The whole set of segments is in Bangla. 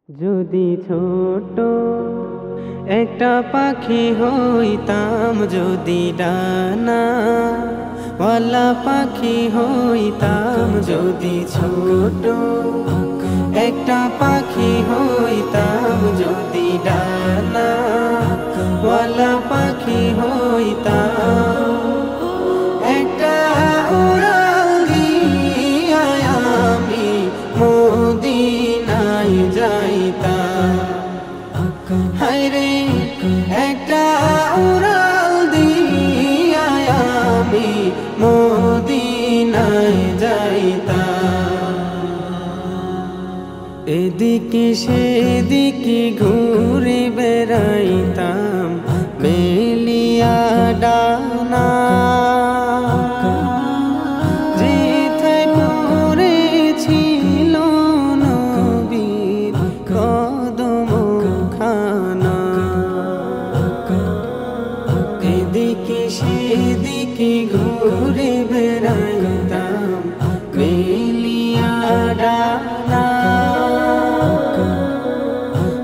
যদি ছোট একটা পাখি হইতাম, যদি ডানা ওয়ালা পাখি হইতাম, যদি ছোট একটা পাখি হইতাম, যদি ডানা ওয়ালা পাখি হইতাম, একটা উড়াল দিয়া আমি মদিনায় যাইতাম। হায়রে একটা উড়াল দিয়া আমি মদিনায় যাইতাম। এদিকে সেদিকে ঘুরে বেড়াইতাম মেলিয়া ডানা, যেথায় পড়েছিল নবীর কদম খানা। এদিকে সেদিকে ঘুরে বেড়াইতাম মেলিয়া ডানা,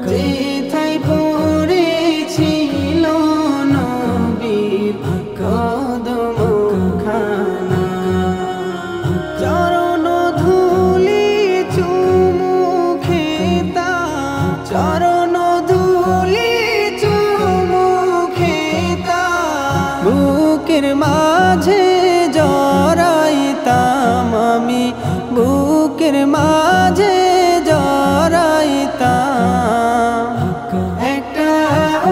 যেথায় পড়েছিল নবীর কদম খানা। চরণ ধুলি চুমু খেতাম, চরণ ধুলি চুমু খেতাম, বুকের মাঝে জড়াইতাম আমি, বুকের মাঝে জড়াইতাম। একটা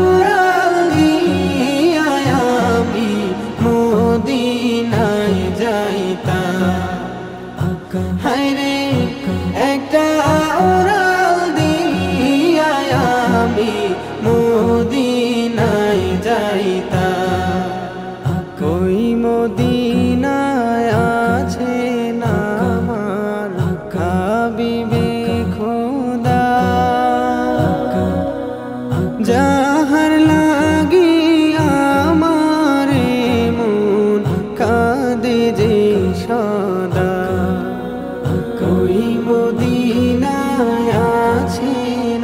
উড়াল দিয়া আমি মদিনায় যাইতাম। হায়রে একটা উড়াল দিয়া আমি মদিনায় যাইতাম। কই মদিনায় আছে না আমার হাবিবে খোদা, যাহার লাগি আমার মন কাঁদে যে সদা। কই মদিনায় আছে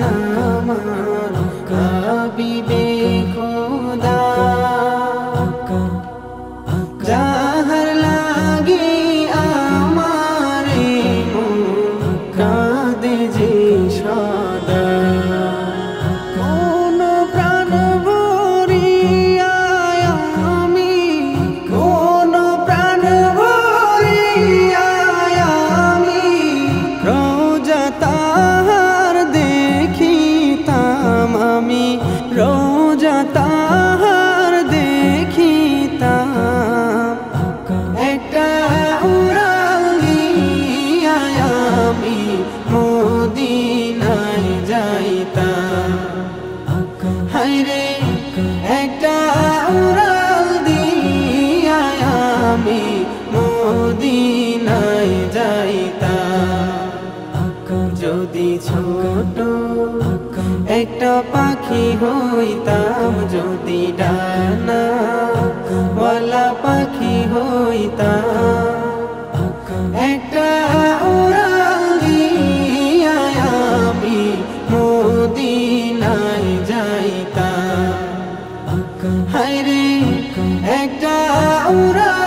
না আমার হাবিবে খোদা, যাহার লাগি আমার মন কাঁদে যে সদা। কোন প্রাণ ভরিয়া আমি, কোন প্রাণ ভরিয়া আমি রোজা তাহার দেখিতাম, আমি রোজা তাহার দেখিতাম। একটা উড়াল দিয়া আমি মদিনায় যাইতাম। হায়রে একটা উড়াল দিয়া আমি মদিনায় যাইতাম। যদি ছোট একটা পাখি হইতাম, যদি ডানা ওয়ালা পাখি হইতাম, একটা উড়াল দিয়া আমি মদিনায় যাইতাম। হায়রে একটা উড়াল